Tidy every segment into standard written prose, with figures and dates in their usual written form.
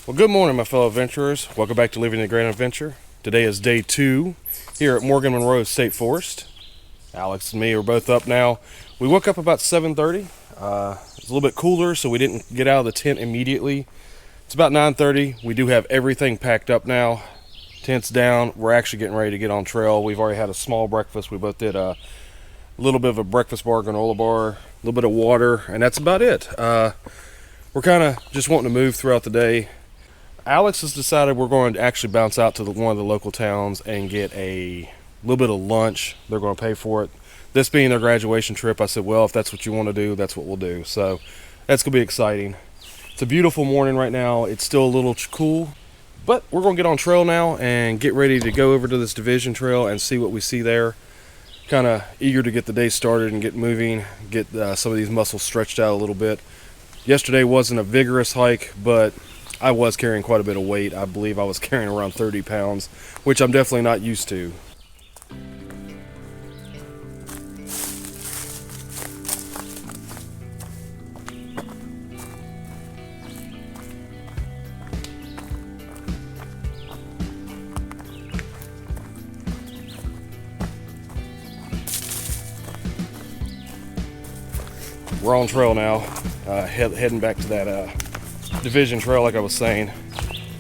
Well, good morning, my fellow adventurers. Welcome back to Living the Grand Adventure. Today is day 2 here at Morgan Monroe State Forest. Alex and me are both up now. We woke up about 7:30. It's a little bit cooler, so we didn't get out of the tent immediately. It's about 9:30. We do have everything packed up now. Tent's down. We're actually getting ready to get on trail. We've already had a small breakfast. We both did a little bit of a breakfast bar, granola bar, a little bit of water, and that's about it. We're kind of just wanting to move throughout the day. Alex has decided we're going to actually bounce out to one of the local towns and get a little bit of lunch. They're going to pay for it. This being their graduation trip, I said, well, if that's what you want to do, that's what we'll do. So that's going to be exciting. It's a beautiful morning right now. It's still a little cool, but we're going to get on trail now and get ready to go over to this division trail and see what we see there. Kind of eager to get the day started and get moving, get some of these muscles stretched out a little bit. Yesterday wasn't a vigorous hike, but I was carrying quite a bit of weight. I believe I was carrying around 30 pounds, which I'm definitely not used to. We're on trail now, heading back to that division trail like I was saying.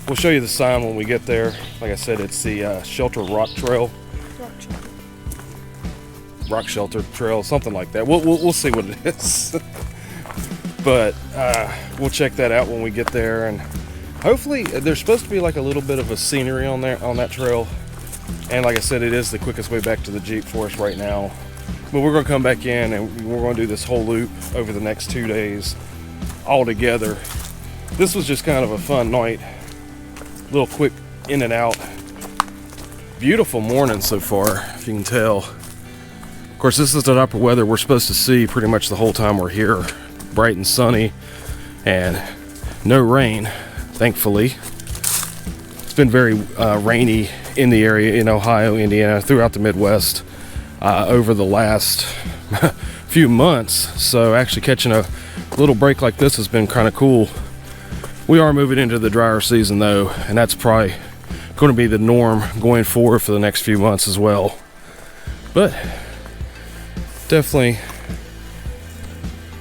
We'll show you the sign when we get there. Like I said, it's the Shelter Rock Trail. Rock Shelter Trail, something like that. We'll see what it is. But we'll check that out when we get there, and hopefully there's supposed to be like a little bit of a scenery on that trail. And like I said, it is the quickest way back to the Jeep for us right now. But we're going to come back in and we're going to do this whole loop over the next 2 days all together. This was just kind of a fun night. A little quick in and out. Beautiful morning so far, if you can tell. Of course, this is the type of weather we're supposed to see pretty much the whole time we're here. Bright and sunny and no rain, thankfully. It's been very rainy in the area in Ohio, Indiana, throughout the Midwest over the last few months. So actually catching a little break like this has been kind of cool. We are moving into the drier season though, and that's probably going to be the norm going forward for the next few months as well. But definitely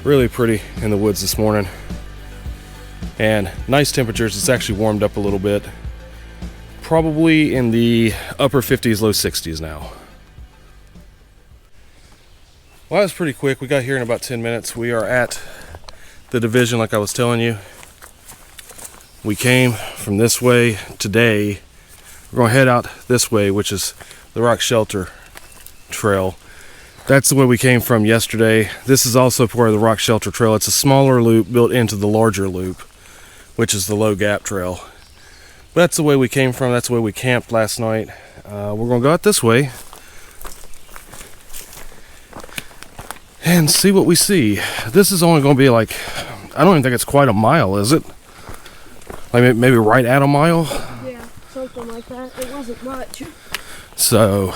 really pretty in the woods this morning, and nice temperatures. It's actually warmed up a little bit, probably in the upper 50s, low 60s now. Well, that was pretty quick. We got here in about 10 minutes. We are at the division like I was telling you. We came from this way today. We're going to head out this way, which is the Rock Shelter Trail. That's the way we came from yesterday. This is also part of the Rock Shelter Trail. It's a smaller loop built into the larger loop, which is the Low Gap Trail. But that's the way we came from. That's the way we camped last night. We're going to go out this way and see what we see. This is only going to be like, I don't even think it's quite a mile, is it? Like maybe right at a mile? Yeah, something like that. It wasn't much. So,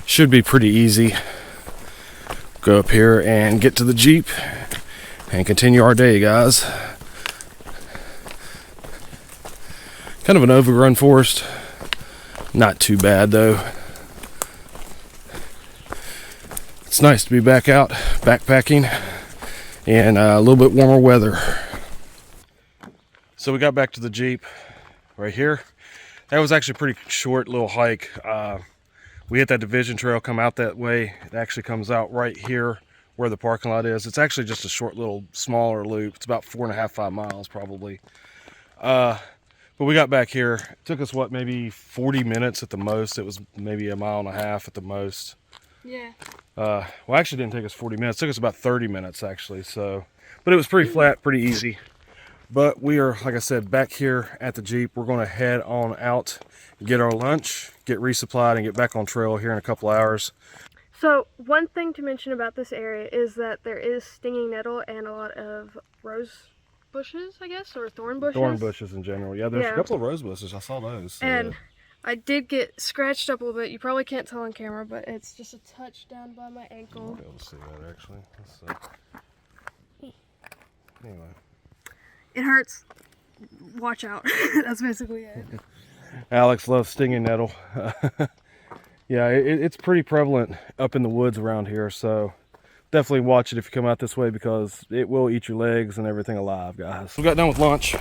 should be pretty easy. Go up here and get to the Jeep and continue our day, guys. Kind of an overgrown forest. Not too bad though. It's nice to be back out backpacking in a little bit warmer weather. So we got back to the Jeep right here. That was actually a pretty short little hike. We hit that division trail, come out that way. It actually comes out right here where the parking lot is. It's actually just a short little smaller loop. It's about 4.5, 5 miles probably. But we got back here. It took us what, maybe 40 minutes at the most. It was maybe 1.5 miles at the most. Yeah. Well, actually it didn't take us 40 minutes. It took us about 30 minutes actually. So, but it was pretty flat, pretty easy. But we are, like I said, back here at the Jeep. We're going to head on out, get our lunch, get resupplied, and get back on trail here in a couple hours. So one thing to mention about this area is that there is stinging nettle and a lot of rose bushes, I guess, or thorn bushes. Thorn bushes in general. Yeah, there's a couple of rose bushes. I saw those. So and I did get scratched up a little bit. You probably can't tell on camera, but it's just a touch down by my ankle. I'll be able to see that actually. Let's see. Anyway. It hurts. watch out. That's basically it. Alex loves stinging nettle. Yeah, it's pretty prevalent up in the woods around here, so definitely watch it if you come out this way because it will eat your legs and everything alive, guys. We got done with lunch,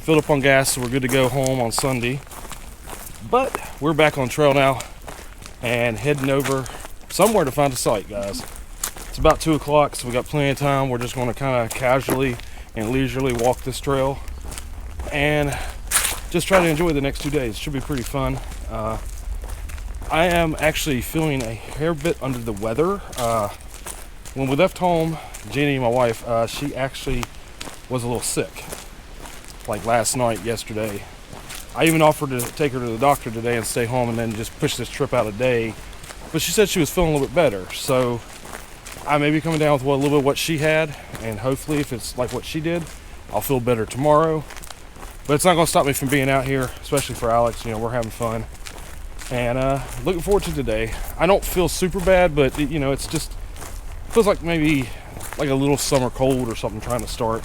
filled up on gas, so we're good to go home on Sunday. But we're back on trail now and heading over somewhere to find a site, guys. It's about 2 o'clock, so we got plenty of time. We're just going to kind of casually and leisurely walk this trail and just try to enjoy the next 2 days. Should be pretty fun. I am actually feeling a hair bit under the weather. When we left home, Jeannie, my wife, she actually was a little sick. Like last night, yesterday. I even offered to take her to the doctor today and stay home and then just push this trip out a day. But she said she was feeling a little bit better. So I may be coming down with a little bit of what she had. And hopefully if it's like what she did, I'll feel better tomorrow. But it's not going to stop me from being out here, especially for Alex. You know, we're having fun. And looking forward to today. I don't feel super bad, but you know, it's just feels like maybe like a little summer cold or something trying to start.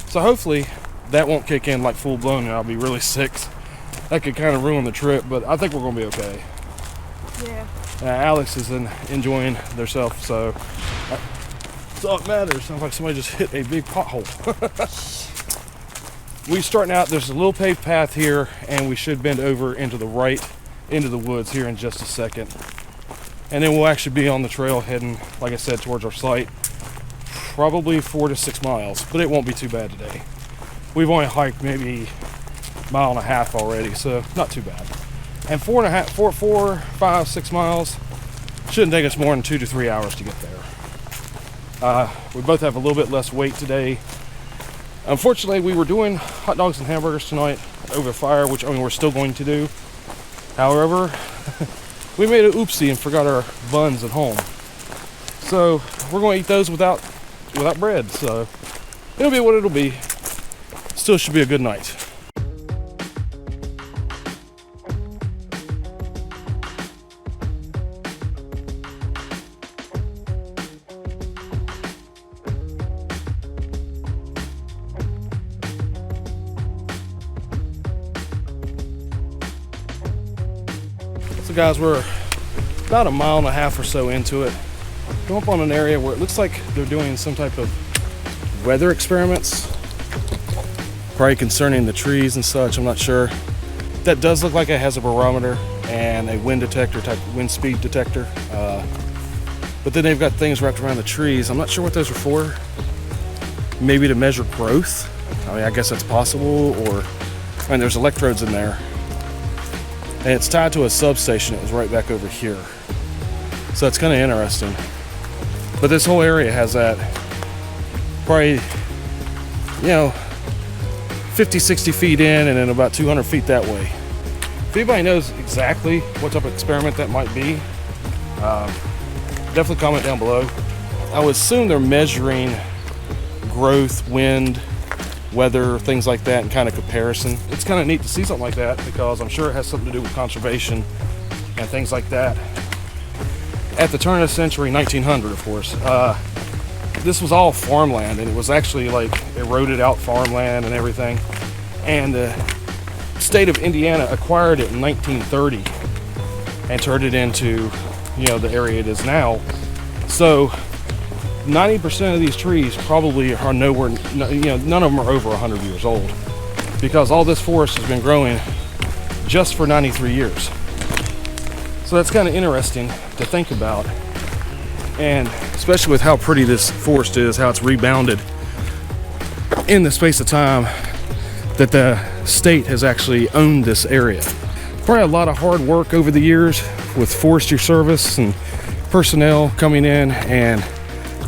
So hopefully that won't kick in like full blown and I'll be really sick. That could kind of ruin the trip, but I think we're going to be okay. Yeah. Alex is enjoying themselves, so that's all that matters. Sounds like somebody just hit a big pothole. We're starting out, there's a little paved path here, and we should bend over into the right into the woods here in just a second. And then we'll actually be on the trail heading, like I said, towards our site. Probably 4 to 6 miles, but it won't be too bad today. We've only hiked maybe 1.5 miles already, so not too bad. And 4, 5, 6 miles shouldn't take us more than 2 to 3 hours to get there. We both have a little bit less weight today. Unfortunately, we were doing hot dogs and hamburgers tonight over fire, which I mean we're still going to do. However, we made an oopsie and forgot our buns at home. So we're going to eat those without bread. So it'll be what it'll be. Still should be a good night. So guys, we're about 1.5 miles or so into it. Come up on an area where it looks like they're doing some type of weather experiments, probably concerning the trees and such. I'm not sure. That does look like it has a barometer and a wind detector, type wind speed detector. But then they've got things wrapped around the trees. I'm not sure what those are for. Maybe to measure growth. I mean, I guess that's possible. Or, I mean, there's electrodes in there. And it's tied to a substation that was right back over here. So it's kind of interesting. But this whole area has that probably, you know, 50, 60 feet in and then about 200 feet that way. If anybody knows exactly what type of experiment that might be, definitely comment down below. I would assume they're measuring growth, wind, weather, things like that in kind of comparison. It's kind of neat to see something like that because I'm sure it has something to do with conservation and things like that. At the turn of the century, 1900, of course, this was all farmland, and it was actually like eroded out farmland and everything. And the state of Indiana acquired it in 1930 and turned it into, you know, the area it is now. So 90% of these trees probably are nowhere, you know, none of them are over 100 years old because all this forest has been growing just for 93 years. So that's kind of interesting to think about, and especially with how pretty this forest is, how it's rebounded in the space of time that the state has actually owned this area. Probably a lot of hard work over the years with Forestry Service and personnel coming in and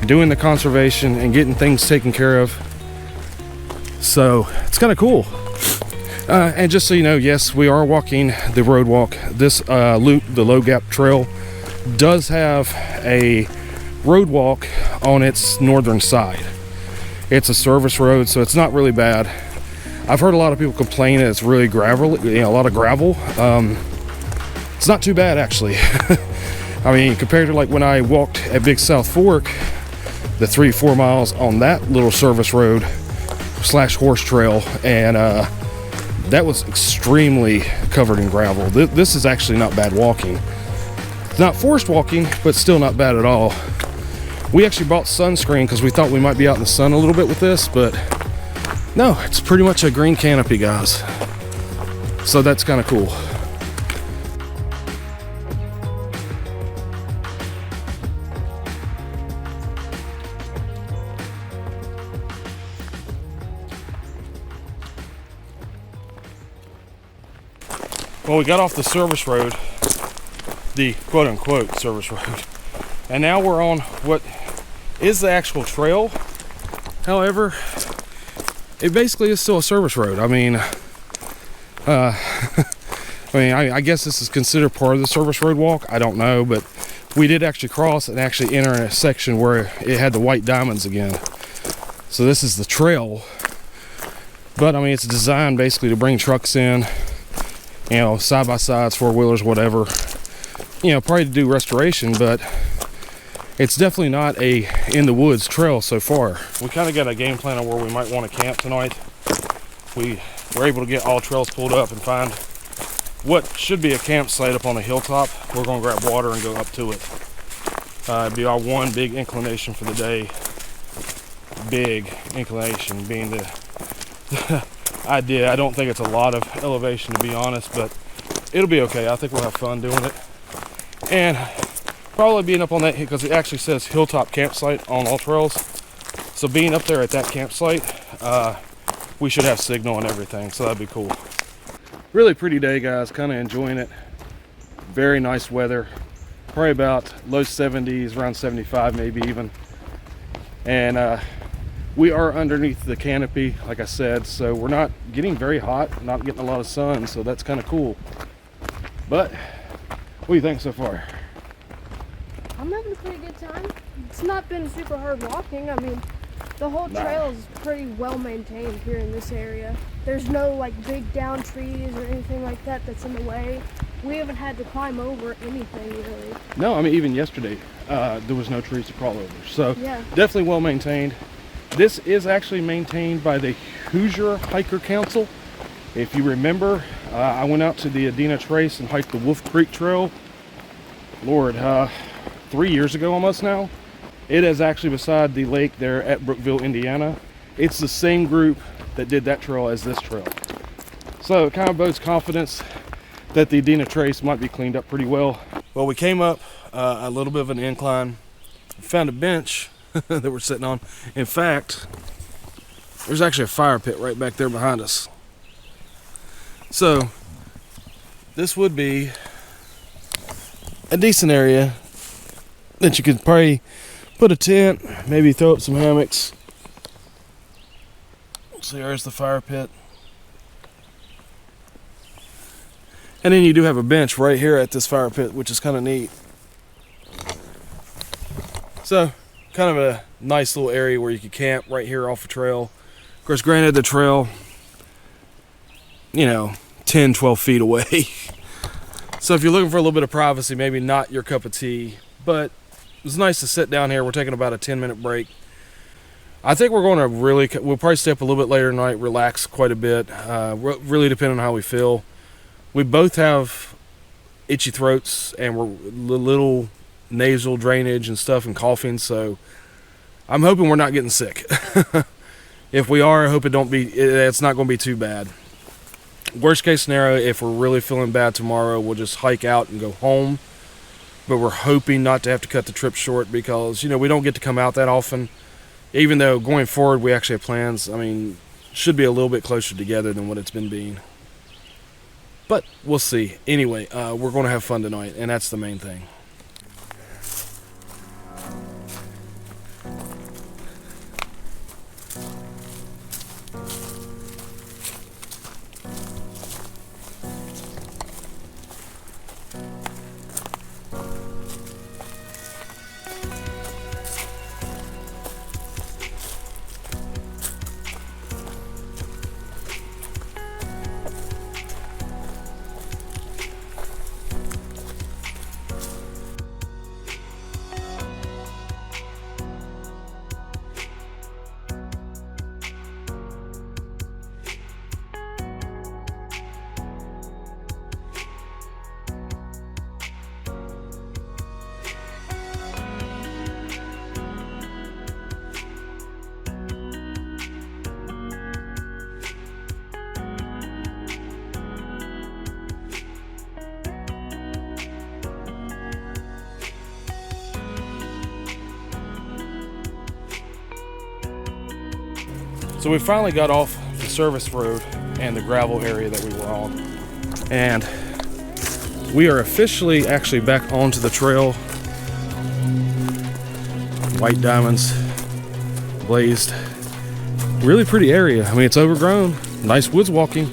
doing the conservation and getting things taken care of. So it's kind of cool. And just so you know, yes, we are walking the road walk. This loop, the Low Gap Trail, does have a road walk on its northern side. It's a service road, so it's not really bad. I've heard a lot of people complain that it's really gravel, you know, a lot of gravel. It's not too bad, actually. I mean, compared to like when I walked at Big South Fork, the 3-4 miles on that little service road, slash horse trail, and that was extremely covered in gravel. This is actually not bad walking. It's not forest walking, but still not bad at all. We actually bought sunscreen because we thought we might be out in the sun a little bit with this, but no, it's pretty much a green canopy, guys. So that's kind of cool. Well, we got off the service road, the quote-unquote service road, and now we're on what is the actual trail. However, it basically is still a service road. I mean, I guess this is considered part of the service road walk. I don't know, but we did actually cross and actually enter in a section where it had the white diamonds again. So this is the trail, but I mean, it's designed basically to bring trucks in, you know, side by sides, four wheelers, whatever, you know, probably to do restoration, but it's definitely not a in the woods trail so far. We kind of got a game plan on where we might want to camp tonight. We were able to get all trails pulled up and find what should be a campsite up on a hilltop. We're going to grab water and go up to it. It'd be our one big inclination for the day. Big inclination being the idea. I don't think it's a lot of elevation, to be honest, but it'll be okay. I think we'll have fun doing it. And probably being up on that, because it actually says hilltop campsite on all trails. So being up there at that campsite, we should have signal and everything, so that'd be cool. Really pretty day, guys. Kind of enjoying it. Very nice weather. Probably about low 70s, around 75 maybe even. And we are underneath the canopy, like I said, so we're not getting very hot, not getting a lot of sun, so that's kind of cool. But what do you think so far? I'm having a pretty good time. It's not been super hard walking. I mean, the whole trail is pretty well maintained here in this area. There's no like big down trees or anything like that that's in the way. We haven't had to climb over anything really. No, I mean, even yesterday, there was no trees to crawl over, so yeah, definitely well maintained. This is actually maintained by the Hoosier Hiker Council. If you remember, I went out to the Adena Trace and hiked the Wolf Creek Trail, Lord, 3 years ago almost now. It is actually beside the lake there at Brookville, Indiana. It's the same group that did that trail as this trail. So it kind of bodes confidence that the Adena Trace might be cleaned up pretty well. Well, we came up a little bit of an incline, found a bench that we're sitting on. In fact, there's actually a fire pit right back there behind us. So this would be a decent area that you could probably put a tent, maybe throw up some hammocks. So there's the fire pit. And then you do have a bench right here at this fire pit, which is kind of neat. So kind of a nice little area where you could camp right here off the trail. Of course, granted, the trail, you know, 10, 12 feet away. So if you're looking for a little bit of privacy, maybe not your cup of tea, but it's nice to sit down here. We're taking about a 10-minute break. I think we're going to we'll probably stay up a little bit later tonight, relax quite a bit, really depending on how we feel. We both have itchy throats and we're little nasal drainage and stuff and coughing, so I'm hoping we're not getting sick. If we are, I hope it's not going to be too bad. Worst case scenario, if we're really feeling bad tomorrow, we'll just hike out and go home. But we're hoping not to have to cut the trip short because, you know, we don't get to come out that often. Even though going forward we actually have plans, I mean, should be a little bit closer together than what it's been being. But we'll see. Anyway, we're going to have fun tonight, and that's the main thing. So we finally got off the service road and the gravel area that we were on, and we are officially actually back onto the trail. White diamonds blazed. Really pretty area. I mean, it's overgrown. Nice woods walking.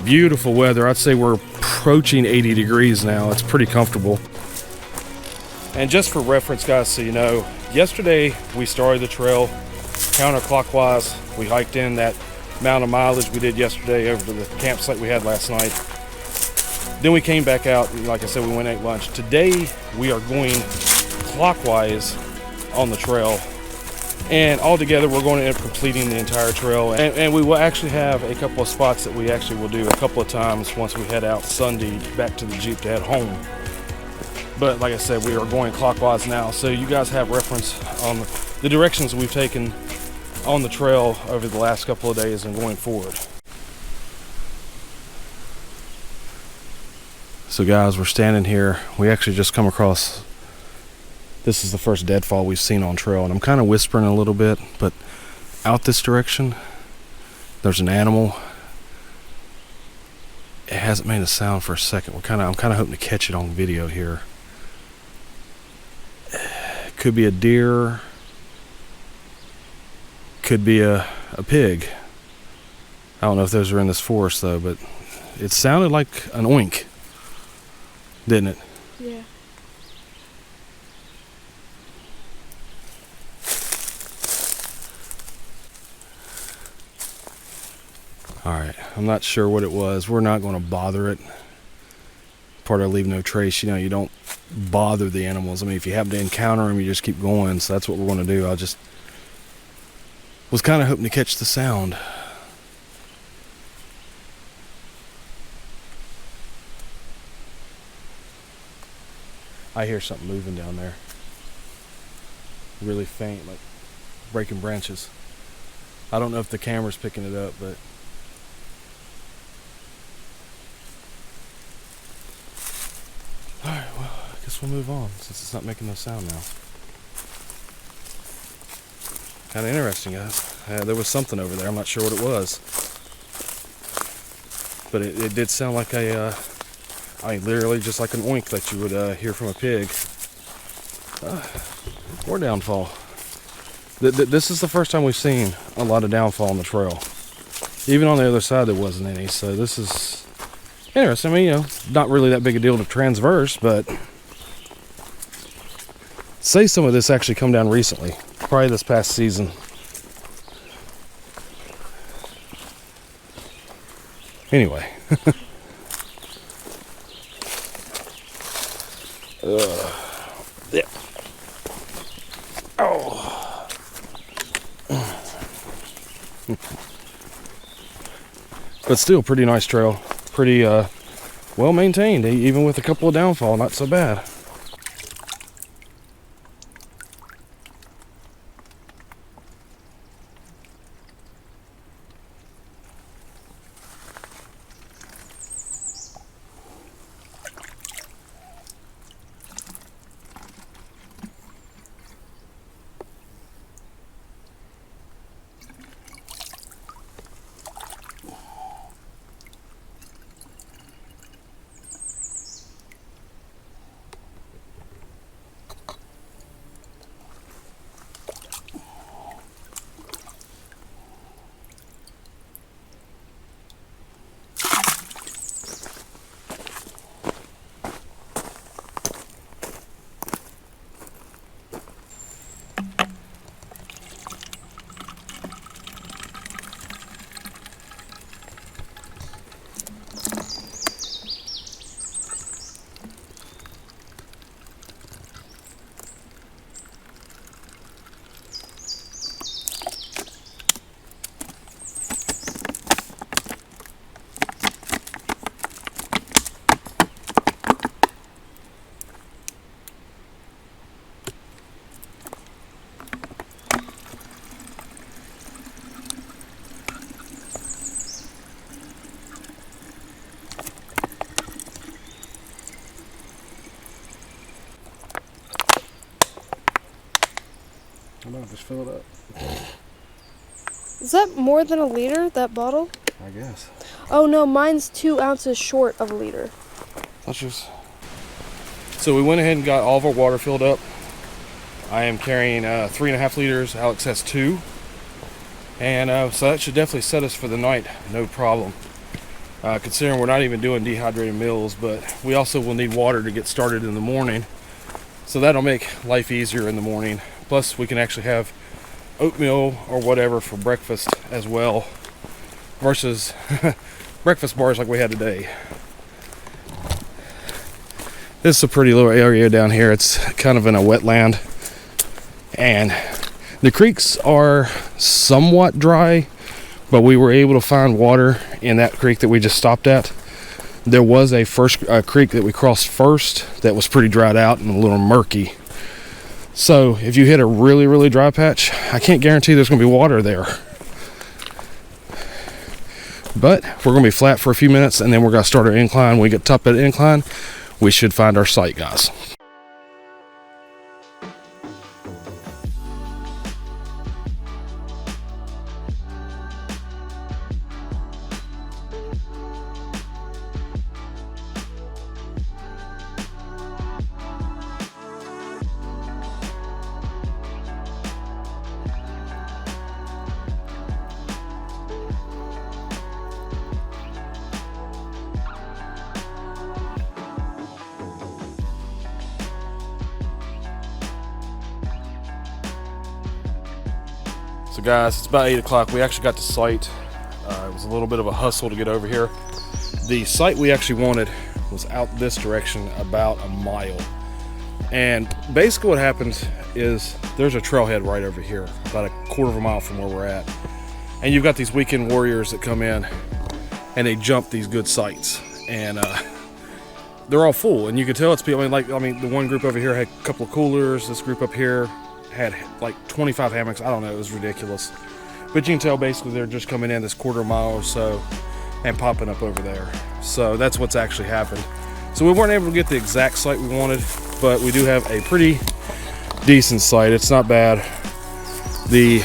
Beautiful weather. I'd say we're approaching 80 degrees now. It's pretty comfortable. And just for reference, guys, so you know, yesterday we started the trail counterclockwise. We hiked in that amount of mileage we did yesterday over to the campsite we had last night. Then we came back out, and like I said, we went and ate lunch. Today we are going clockwise on the trail, and all together we're going to end up completing the entire trail, and we will actually have a couple of spots that we actually will do a couple of times once we head out Sunday back to the Jeep to head home. But like I said, we are going clockwise now, so you guys have reference on the directions we've taken on the trail over the last couple of days and going forward. So guys, we're standing here. We actually just come across, this is the first deadfall we've seen on trail, and I'm kind of whispering a little bit, but out this direction there's an animal. It hasn't made a sound for a second. I'm kind of hoping to catch it on video here. Could be a deer, could be a pig. I don't know if those are in this forest though, but it sounded like an oink, didn't it? Yeah. Alright, I'm not sure what it was. We're not going to bother it. Part of leave no trace, you know, you don't bother the animals. I mean, if you happen to encounter them, you just keep going. So that's what we're going to do. I just was kind of hoping to catch the sound. I hear something moving down there. Really faint, like breaking branches. I don't know if the camera's picking it up, but alright, well, I guess we'll move on since it's not making no sound now. Kind of interesting, guys. There was something over there. I'm not sure what it was, but it did sound like I mean, literally just like an oink that you would hear from a pig. More downfall. This is the first time we've seen a lot of downfall on the trail. Even on the other side there wasn't any, so this is interesting. I mean, you know, not really that big a deal to transverse, but say some of this actually come down recently, probably this past season. Anyway. Yeah. Oh. But still pretty nice trail. Pretty well maintained, even with a couple of downfall, not so bad. I might just fill it up. Is that more than a liter, that bottle? I guess. Oh no, mine's 2 ounces short of a liter. That's just... So we went ahead and got all of our water filled up. I am carrying 3.5 liters. Alex has 2. And so that should definitely set us for the night, no problem. Considering we're not even doing dehydrated meals, but we also will need water to get started in the morning. So that'll make life easier in the morning. Plus we can actually have oatmeal or whatever for breakfast as well, versus breakfast bars like we had today. This is a pretty little area down here. It's kind of in a wetland, and the creeks are somewhat dry, but we were able to find water in that creek that we just stopped at. There was a creek that we crossed first that was pretty dried out and a little murky. So if you hit a really, really dry patch, I can't guarantee there's going to be water there. But we're going to be flat for a few minutes, and then we're going to start our incline. When we get top of the incline, we should find our site, guys. So guys, it's about 8 o'clock. We actually got to site. It was a little bit of a hustle to get over here. The site we actually wanted was out this direction about a mile. And basically what happens is there's a trailhead right over here, about a quarter of a mile from where we're at. And you've got these weekend warriors that come in and they jump these good sites. And they're all full. And you can tell it's people, I mean, the one group over here had a couple of coolers. This group up here had like 25 hammocks. I don't know, it was ridiculous. But you can tell basically they're just coming in this quarter mile or so and popping up over there. So that's what's actually happened. So we weren't able to get the exact site we wanted, but we do have a pretty decent site. It's not bad. The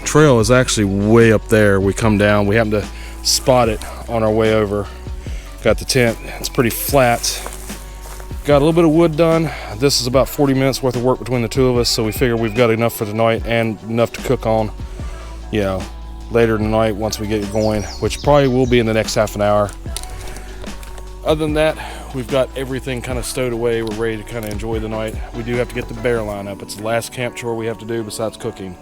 trail is actually way up there. We come down, we happen to spot it on our way over. Got the tent, it's pretty flat. Got a little bit of wood done. This is about 40 minutes worth of work between the two of us, so we figure we've got enough for tonight and enough to cook on, you know, later tonight once we get it going, which probably will be in the next half an hour. Other than that, we've got everything kind of stowed away. We're ready to kind of enjoy the night. We do have to get the bear line up. It's the last camp chore we have to do besides cooking.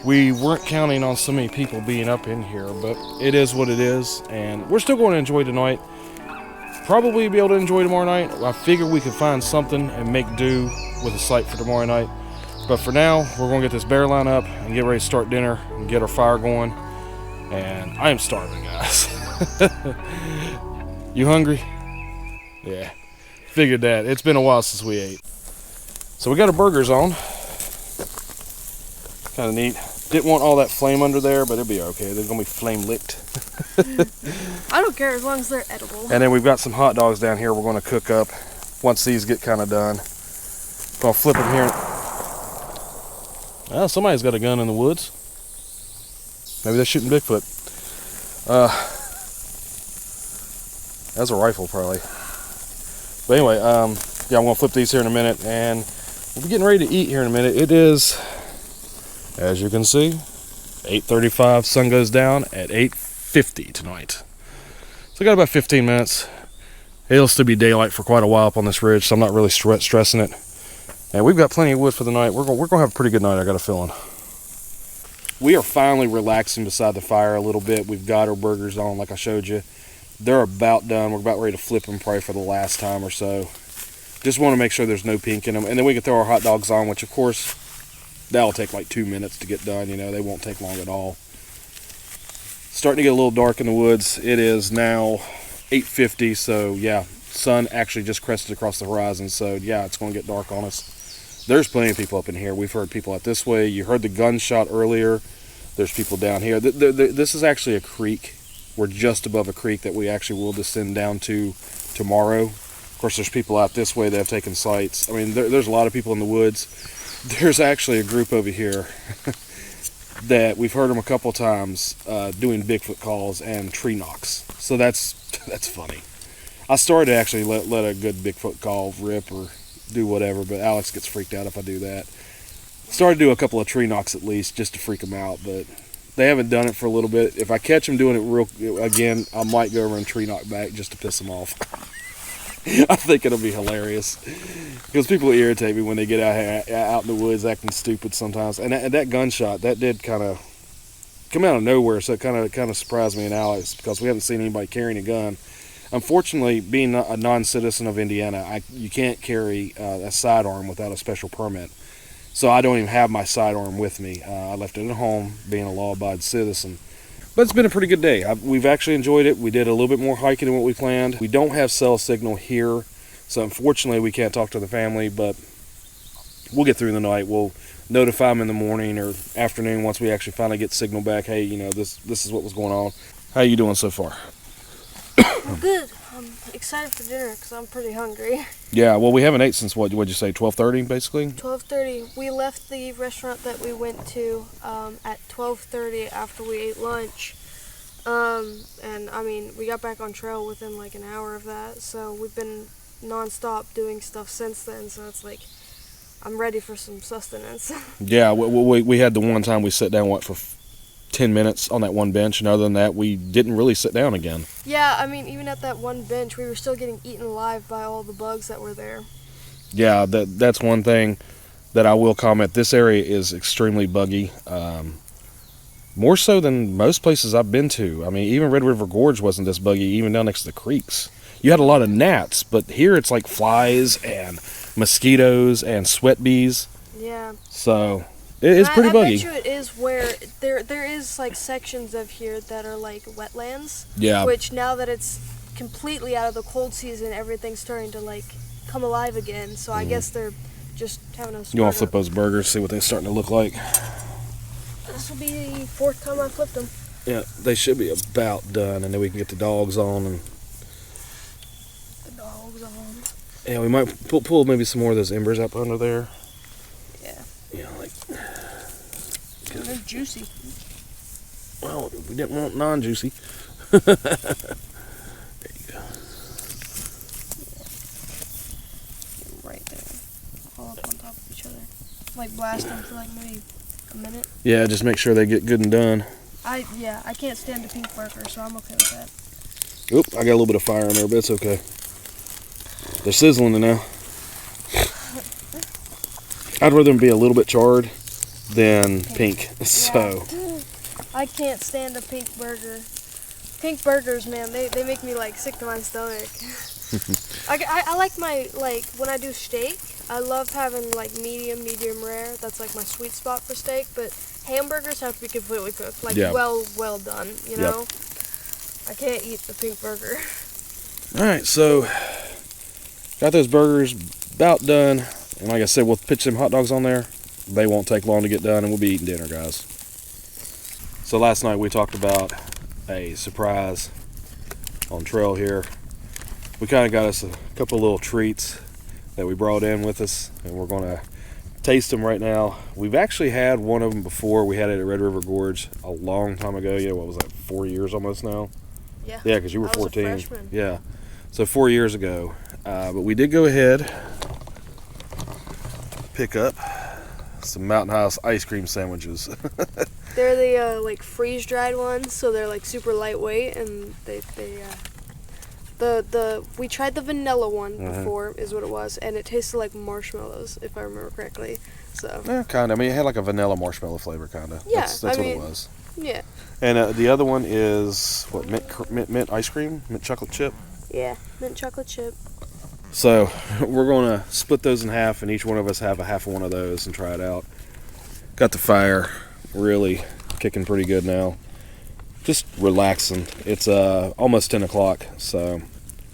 We weren't counting on so many people being up in here, but it is what it is, and we're still going to enjoy tonight. Probably be able to enjoy tomorrow night. I figure we could find something and make do with a site for tomorrow night. But for now, we're going to get this bear line up and get ready to start dinner and get our fire going. And I am starving, guys. You hungry? Yeah, figured that. It's been a while since we ate. So we got our burgers on. Kind of neat. Didn't want all that flame under there, but it'll be okay. They're gonna be flame licked. I don't care as long as they're edible. And then we've got some hot dogs down here we're gonna cook up once these get kind of done. Gonna flip them here. Well, somebody's got a gun in the woods. Maybe they're shooting Bigfoot. That's a rifle probably. But anyway, yeah, I'm gonna flip these here in a minute, and we'll be getting ready to eat here in a minute. It is, as you can see, 8:35. Sun goes down at 8:50 tonight. So I got about 15 minutes. It'll still be daylight for quite a while up on this ridge, so I'm not really stressing it. And we've got plenty of wood for the night. We're gonna have a pretty good night, I got a feeling. We are finally relaxing beside the fire a little bit. We've got our burgers on, like I showed you. They're about done. We're about ready to flip them probably for the last time or so. Just want to make sure there's no pink in them. And then we can throw our hot dogs on, which of course, that'll take like 2 minutes to get done. You know, they won't take long at all. Starting to get a little dark in the woods. It is now 8:50, so yeah, sun actually just crested across the horizon. So yeah, it's going to get dark on us. There's plenty of people up in here. We've heard people out this way. You heard the gunshot earlier. There's people down here. This is actually a creek. We're just above a creek that we actually will descend down to tomorrow. Of course, there's people out this way that have taken sites. I mean, there's a lot of people in the woods. There's actually a group over here. that we've heard them a couple times doing Bigfoot calls and tree knocks. So that's funny. I started to actually let a good Bigfoot call rip or do whatever, but Alex gets freaked out if I do that. Started to do a couple of tree knocks at least just to freak them out, but they haven't done it for a little bit. If I catch them doing it again, I might go over and tree knock back just to piss them off. I think it'll be hilarious because people irritate me when they get out in the woods acting stupid sometimes. And that gunshot, that did kind of come out of nowhere, so it kind of surprised me and Alex because we haven't seen anybody carrying a gun. Unfortunately, being a non-citizen of Indiana, you can't carry a sidearm without a special permit. So I don't even have my sidearm with me. I left it at home, being a law-abiding citizen. But it's been a pretty good day. We've actually enjoyed it. We did a little bit more hiking than what we planned. We don't have cell signal here, so unfortunately we can't talk to the family, but we'll get through the night. We'll notify them in the morning or afternoon once we actually finally get signal back. Hey, this is what was going on. How you doing so far? I'm good. I'm excited for dinner because I'm pretty hungry. Yeah, well, we haven't ate since what'd you say, 12:30 basically? 12:30. We left the restaurant that we went to at 12:30 after we ate lunch. And I mean, we got back on trail within like an hour of that. So we've been nonstop doing stuff since then. So it's like, I'm ready for some sustenance. Yeah, we had the one time we sat down, for 10 minutes on that one bench, and other than that, we didn't really sit down again. Yeah, I mean, even at that one bench, we were still getting eaten alive by all the bugs that were there. Yeah, that's one thing that I will comment. This area is extremely buggy, more so than most places I've been to. I mean, even Red River Gorge wasn't this buggy, even down next to the creeks. You had a lot of gnats, but here it's like flies and mosquitoes and sweat bees. Yeah. So it's pretty buggy. I bet you it is where there is like sections of here that are like wetlands. Yeah. Which now that it's completely out of the cold season, everything's starting to like come alive again. So I guess they're just having a. You want to flip those burgers, see what they're starting to look like? This will be the 4th time I flipped them. Yeah, they should be about done, and then we can get the dogs on. And the dogs on. Yeah, we might pull maybe some more of those embers up under there. Yeah. Yeah, like. They're juicy. Well, we didn't want non-juicy. There you go. Right there. All up on top of each other. Like blast them for like maybe a minute. Yeah, just make sure they get good and done. I can't stand the pink burger, so I'm okay with that. Oop, I got a little bit of fire in there, but it's okay. They're sizzling now. I'd rather them be a little bit charred than pink. So I can't stand a pink burger. Pink burgers, man, they make me like sick to my stomach. I like my, like, when I do steak, I love having like medium rare. That's like my sweet spot for steak, but hamburgers have to be completely cooked, like well done, you know? Yep. I can't eat the pink burger. Alright, so got those burgers about done, and like I said, we'll pitch them hot dogs on there. They won't take long to get done, and we'll be eating dinner, guys. So last night we talked about a surprise on trail here. We kind of got us a couple little treats that we brought in with us, and we're going to taste them right now. We've actually had one of them before. We had it at Red River Gorge a long time ago. Yeah, what was that, 4 years almost now? Yeah. Yeah, because you were 14. I was a freshman. Yeah, so 4 years ago. But we did go ahead, pick up some Mountain House ice cream sandwiches. They're the like freeze-dried ones, so they're like super lightweight, and we tried the vanilla one before, is what it was, and it tasted like marshmallows, if I remember correctly. So yeah, kind of. I mean, it had like a vanilla marshmallow flavor, kind of. Yeah, that's what it was. Yeah. And the other one is what, mint ice cream, mint chocolate chip. Yeah, mint chocolate chip. So we're gonna split those in half, and each one of us have a half of one of those and try it out. Got the fire really kicking pretty good now. Just relaxing. It's almost 10 o'clock, so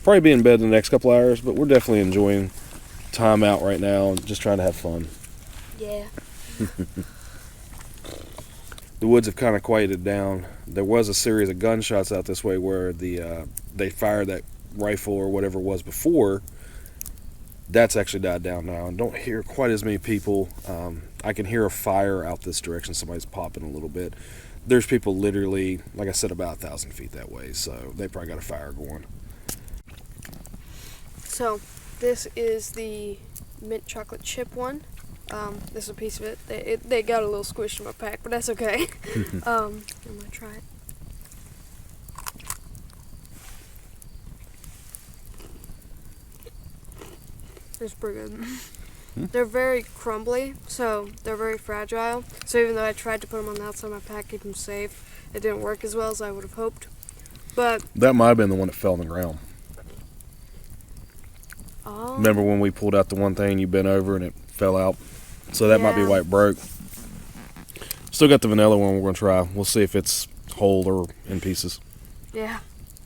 probably be in bed in the next couple hours, but we're definitely enjoying time out right now and just trying to have fun. Yeah. The woods have kind of quieted down. There was a series of gunshots out this way where they fired that rifle or whatever it was before, That's actually died down now, and don't hear quite as many people. I can hear a fire out this direction. Somebody's popping a little bit. There's people literally, like I said, about 1,000 feet that way, so they probably got a fire going. So this is the mint chocolate chip one. This is a piece of it. They got a little squished in my pack, but that's okay. I'm gonna try it. It's pretty good. They're very crumbly, so they're very fragile. So even though I tried to put them on the outside of my pack, keep them safe, it didn't work as well as I would have hoped. But that might have been the one that fell on the ground. Oh. Remember when we pulled out the one thing you bent over and it fell out? So that might be why it broke. Still got the vanilla one we're going to try. We'll see if it's whole or in pieces. Yeah.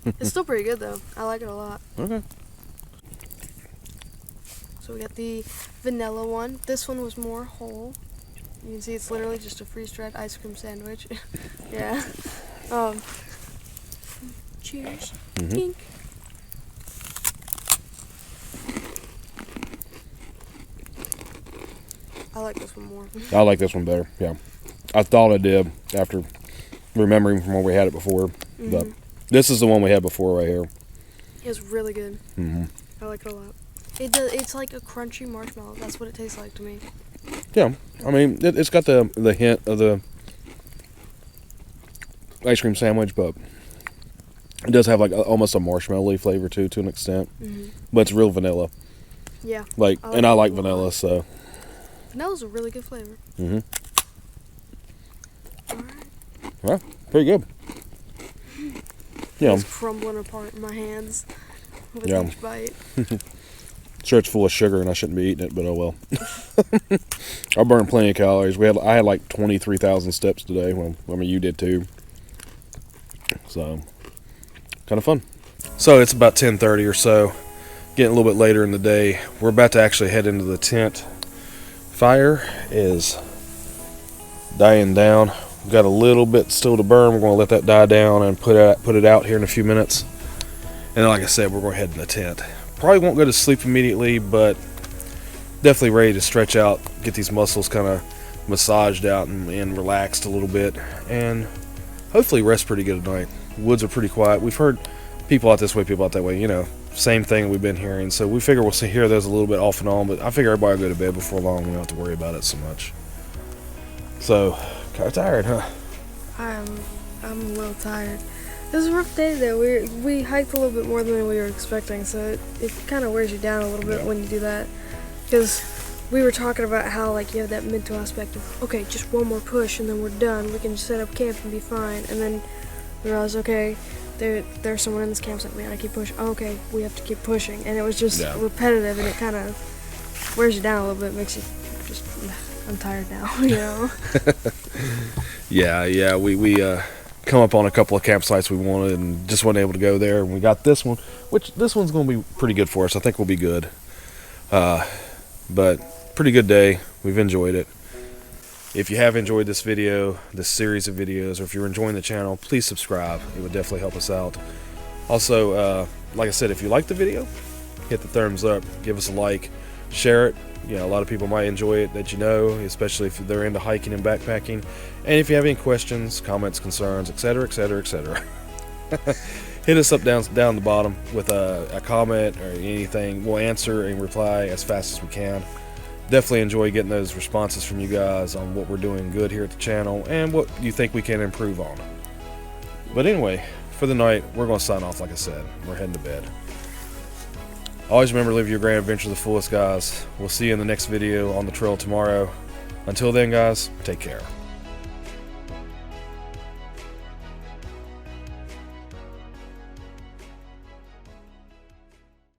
It's still pretty good though. I like it a lot. Okay. So we got the vanilla one. This one was more whole. You can see it's literally just a freeze-dried ice cream sandwich. Yeah. Cheers. Kink. I like this one more. I like this one better, yeah. I thought I did after remembering from where we had it before. But this is the one we had before right here. It's really good. I like it a lot. It's like a crunchy marshmallow. That's what it tastes like to me. Yeah, I mean, it's got the hint of the ice cream sandwich, but it does have like almost a marshmallow flavor too, to an extent. But it's real vanilla. Yeah. Like, I like vanilla, so. Vanilla's a really good flavor. Alright. Well, pretty good. Yeah. It's crumbling apart in my hands with each bite. Sure, it's full of sugar and I shouldn't be eating it, but oh well. I burned plenty of calories. I had like 23,000 steps today. Well, I mean, you did too. So, kind of fun. So it's about 10:30 or so. Getting a little bit later in the day. We're about to actually head into the tent. Fire is dying down. We've got a little bit still to burn. We're going to let that die down and put it out here in a few minutes. And then, like I said, we're going to head in the tent. Probably won't go to sleep immediately, but definitely ready to stretch out, get these muscles kind of massaged out and relaxed a little bit, and hopefully rest pretty good tonight. Woods are pretty quiet. We've heard people out this way, people out that way, you know, same thing we've been hearing. So we figure we'll hear those a little bit off and on, but I figure everybody will go to bed before long. We don't have to worry about it so much. So, kind of tired, huh? I'm a little tired. It was a rough day though. We hiked a little bit more than we were expecting, so it kind of wears you down a little bit when you do that. Because we were talking about how like you have that mental aspect of, okay, just one more push and then we're done. We can just set up camp and be fine. And then we realized, okay, there's someone in this campsite. Man, I keep pushing. Oh, okay, we have to keep pushing. And it was just repetitive, and it kind of wears you down a little bit. Makes you just, I'm tired now, you know. Yeah. We come up on a couple of campsites we wanted and just wasn't able to go there. And we got this one, which this one's going to be pretty good for us. I think we'll be good. But pretty good day. We've enjoyed it. If you have enjoyed this video, this series of videos, or if you're enjoying the channel, please subscribe. It would definitely help us out. Also, like I said, if you like the video, hit the thumbs up, give us a like, share it. You know, a lot of people might enjoy it that you know, especially if they're into hiking and backpacking. And if you have any questions, comments, concerns, etc., etc., etc., hit us up down the bottom with a comment or anything. We'll answer and reply as fast as we can. Definitely enjoy getting those responses from you guys on what we're doing good here at the channel and what you think we can improve on. But anyway, for the night, we're going to sign off like I said. We're heading to bed. Always remember to live your grand adventure to the fullest, guys. We'll see you in the next video on the trail tomorrow. Until then, guys, take care.